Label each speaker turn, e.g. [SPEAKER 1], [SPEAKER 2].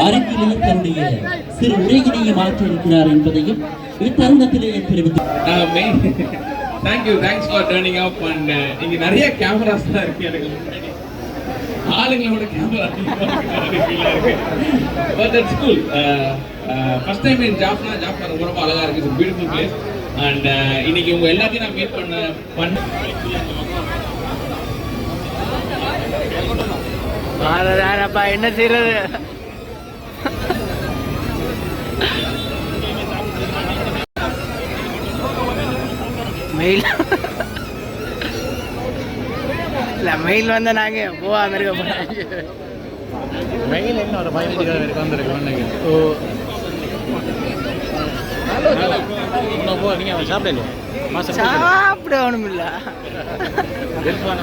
[SPEAKER 1] அரங்கிலே தன்னுடைய சிறு உரையினையை மாற்ற இருக்கிறார் என்பதையும் இத்தருணத்திலேயே தெரிவித்து
[SPEAKER 2] thanks for turning up and இங்க நிறைய கேமராஸ் தான் இருக்கு எனக்கு ஆளுங்களோட கேமரா இருக்கு but that's cool first time in Jaffna ரொம்ப அழகா இருக்கு இட்ஸ் பியூட்டிஃபுல் பிளேஸ் அண்ட் இன்னைக்கு உங்க எல்லாத்தையும் நான் மீட் பண்ண
[SPEAKER 3] என்ன செய்யறது மெயில் இல்லை மெயில் வந்தால் நாங்கள் போகாமல் இருக்க போகிறோம்
[SPEAKER 4] மெயில் என்ன ஒரு 5 மினிட் வந்துருக்கு
[SPEAKER 3] ஓ
[SPEAKER 4] போ நீங்கள் சாப்பிடலையா
[SPEAKER 3] சாப்பிட ஒன்றும் இல்லை
[SPEAKER 4] இருப்பான